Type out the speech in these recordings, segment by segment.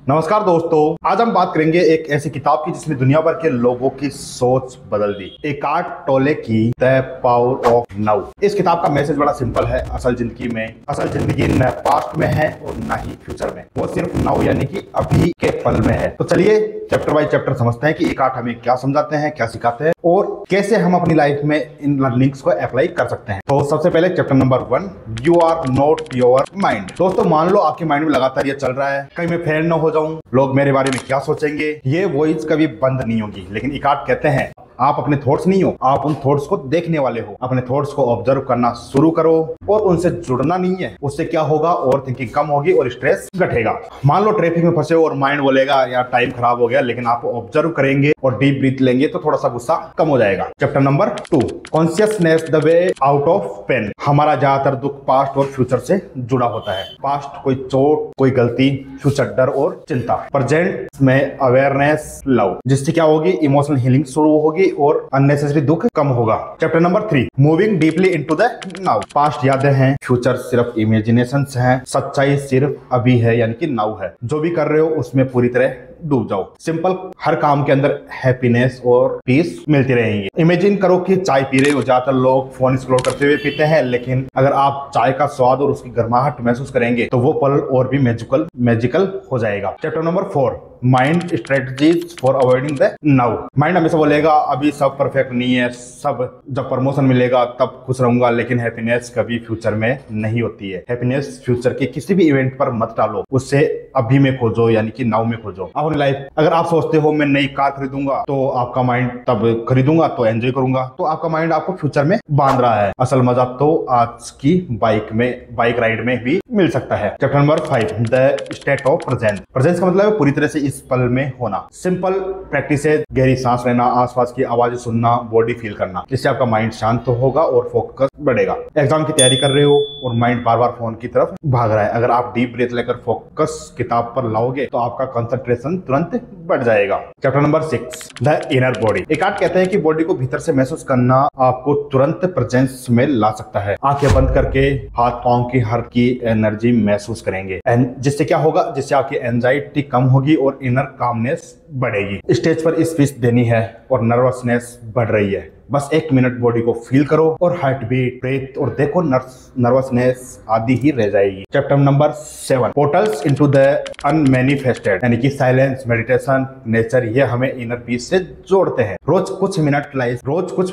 नमस्कार दोस्तों, आज हम बात करेंगे एक ऐसी किताब की जिसने दुनिया भर के लोगों की सोच बदल दी। एकार्ट टोले की द पावर ऑफ नाउ। इस किताब का मैसेज बड़ा सिंपल है। असल जिंदगी न पास्ट में है और न ही फ्यूचर में, वो सिर्फ नाउ यानी कि अभी के पल में है। तो चलिए चैप्टर बाय चैप्टर समझते हैं कि एकार्ट हमें क्या समझाते हैं, क्या सिखाते हैं और कैसे हम अपनी लाइफ में इन लर्निंग्स को अप्लाई कर सकते हैं। तो सबसे पहले chapter number 1, you are not your mind. दोस्तों मान लो आपके माइंड में लगातार ये चल रहा है, कहीं मैं फेल न हो जाऊं, लोग मेरे बारे में क्या सोचेंगे। ये वॉइस कभी बंद नहीं होगी। लेकिन एकार्ट कहते हैं आप अपने थॉट्स नहीं हो, आप उन थॉट्स को देखने वाले हो। अपने थॉट्स को ऑब्जर्व करना शुरू करो और उनसे जुड़ना नहीं है। उससे क्या होगा, ओवर थिंकिंग कम होगी और स्ट्रेस घटेगा। मान लो ट्रैफिक में फंसे हो और माइंड बोलेगा यार टाइम खराब हो गया, लेकिन आप ऑब्जर्व करेंगे और डीप ब्रीथ लेंगे तो थोड़ा सा गुस्सा कम हो जाएगा। Chapter number 2, consciousness the way out of pain. हमारा ज्यादातर दुख पास्ट और फ्यूचर से जुड़ा होता है। पास्ट कोई चोट, कोई गलती, फ्यूचर डर और चिंता। प्रेजेंट में अवेयरनेस, लव, जिससे क्या होगी, इमोशनल हीलिंग शुरू होगी और अननेसेसरी दुख कम होगा। Chapter number 3, moving deeply into the now. Past यादें हैं, फ्यूचर सिर्फ इमेजिनेशंस हैं, सच्चाई सिर्फ अभी है यानी कि नाउ है। जो भी कर रहे हो उसमें पूरी तरह डूब जाओ। सिंपल, हर काम के अंदर हैप्पीनेस और पीस मिलती रहेंगी। इमेजिन करो कि चाय पी रहे हो। ज्यादातर लोग फोन स्क्रॉल करते हुए पीते हैं, लेकिन अगर आप चाय का स्वाद और उसकी गर्माहट महसूस करेंगे तो वो पल और भी मैजिकल हो जाएगा। Chapter number 4, mind strategies for avoiding the now. Mind हमेशा बोलेगा अभी सब परफेक्ट नहीं है, सब जब प्रमोशन मिलेगा तब खुश रहूंगा, लेकिन हैप्पीनेस कभी फ्यूचर में नहीं होती है। हैप्पीनेस फ्यूचर के किसी भी इवेंट पर मत डालो, उससे अभी में खोजो यानी कि नाउ में खोजो। अपनी लाइफ, अगर आप सोचते हो मैं नई कार खरीदूंगा तो आपका माइंड तब खरीदूंगा तो एंजॉय करूंगा, तो आपका माइंड आपको फ्यूचर में बांध रहा है। असल मजा तो आज की बाइक राइड में भी मिल सकता है। Chapter number 5, the state of presence. Presence का मतलब है पूरी तरह से इस पल में होना। सिंपल प्रैक्टिस है, गहरी सांस लेना, आसपास की आवाजें सुनना, बॉडी फील करना। इससे आपका माइंड शांत होगा और फोकस बढ़ेगा। एग्जाम की तैयारी कर रहे हो और माइंड बार बार फोन की तरफ भाग रहा है, अगर आप डीप ब्रीथ लेकर फोकस किताब पर लाओगे तो आपका कंसंट्रेशन तुरंत बढ़ जाएगा। Chapter number 6, the inner body. Eckhart कहते हैं कि बॉडी को भीतर से महसूस करना आपको तुरंत प्रेजेंस में ला सकता है। आंखें बंद करके हाथ पांव की हर की एनर्जी महसूस करेंगे, जिससे क्या होगा, जिससे आपकी एंजाइटी कम होगी और इनर कामनेस बढ़ेगी। स्टेज पर स्पीच देनी है और नर्वसनेस बढ़ रही है, बस 1 मिनट बॉडी को फील करो और हार्ट बीट, ब्रेथ, और देखो नर्वसनेस आदि ही रह जाएगी। Chapter number 7, portals into the unmanifested, यानी कि साइलेंस, मेडिटेशन, नेचर, ये हमें इनर पीस से जोड़ते हैं। रोज कुछ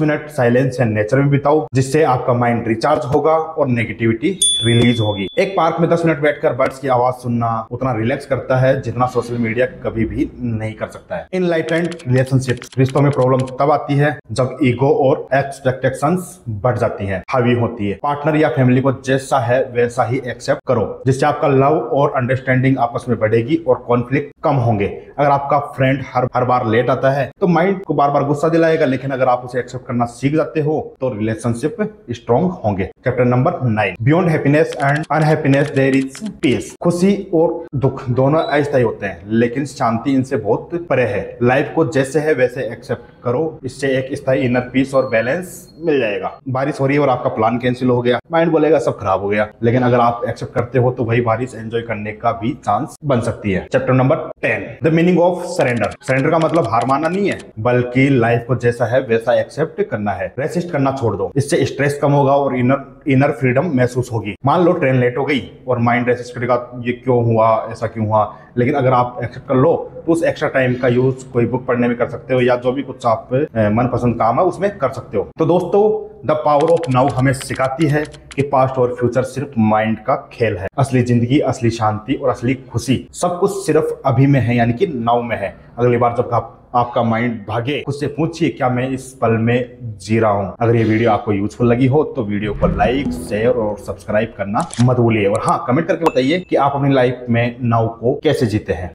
मिनट साइलेंस या नेचर में बिताओ, जिससे आपका माइंड रिचार्ज होगा और नेगेटिविटी रिलीज होगी। एक पार्क में 10 मिनट बैठकर बर्ड्स की आवाज सुनना उतना रिलैक्स करता है जितना सोशल मीडिया कभी भी नहीं कर सकता है। इनलाइटेंड रिलेशनशिप, रिश्तों में प्रॉब्लम तब आती है जब ईगो और एक्सपेक्टेशंस बढ़ जाती हैं, हावी होती है। पार्टनर या फैमिली को जैसा है वैसा ही एक्सेप्ट करो, जिससे आपका लव और अंडरस्टैंडिंग आपस में बढ़ेगी और कॉन्फ्लिक्ट कम होंगे। अगर आपका फ्रेंड हर बार लेट आता है तो माइंड को बार बार गुस्सा दिलाएगा, लेकिन अगर आप उसे एक्सेप्ट करना सीख जाते हो तो रिलेशनशिप स्ट्रॉन्ग होंगे। Chapter number 9, beyond happiness and unhappiness there is peace. खुशी और दुख दोनों अस्थायी होते हैं, लेकिन शांति इनसे बहुत परे है। लाइफ को जैसे है वैसे एक्सेप्ट करो, इससे एक स्थायी इनर पीस और बैलेंस मिल जाएगा। बारिश हो रही है और आपका प्लान कैंसिल हो गया, माइंड बोलेगा सब खराब हो गया, लेकिन अगर आप एक्सेप्ट करते हो तो वही बारिश एंजॉय करने का भी चांस बन सकती है। Chapter number 10, the meaning of surrender. Surrender का मतलब हार मानना नहीं है, बल्कि लाइफ को जैसा है वैसा एक्सेप्ट करना है। रेसिस्ट करना छोड़ दो, इससे स्ट्रेस कम होगा और इनर फ्रीडम महसूस होगी। मान लो ट्रेन लेट हो गई और माइंड रेसिस्ट करेगा, ये क्यों हुआ, ऐसा क्यों हुआ, लेकिन अगर आप एक्सेप्ट कर लो तो उस एक्स्ट्रा टाइम का यूज कोई बुक पढ़ने में कर सकते हो या जो भी कुछ आप मनपसंद काम है उसमें कर सकते हो। तो दोस्तों, द पावर ऑफ नाउ हमें सिखाती है कि पास्ट और फ्यूचर सिर्फ माइंड का खेल है। असली जिंदगी, असली शांति और असली खुशी सब कुछ सिर्फ अभी में है यानी कि नाउ में है। अगली बार जब आपका माइंड भागे, खुद से पूछिए क्या मैं इस पल में जी रहा हूँ। अगर ये वीडियो आपको यूजफुल लगी हो तो वीडियो को लाइक, शेयर और सब्सक्राइब करना मत भूलिए। और हाँ, कमेंट करके बताइए कि आप अपनी लाइफ में नाउ को कैसे जीते हैं।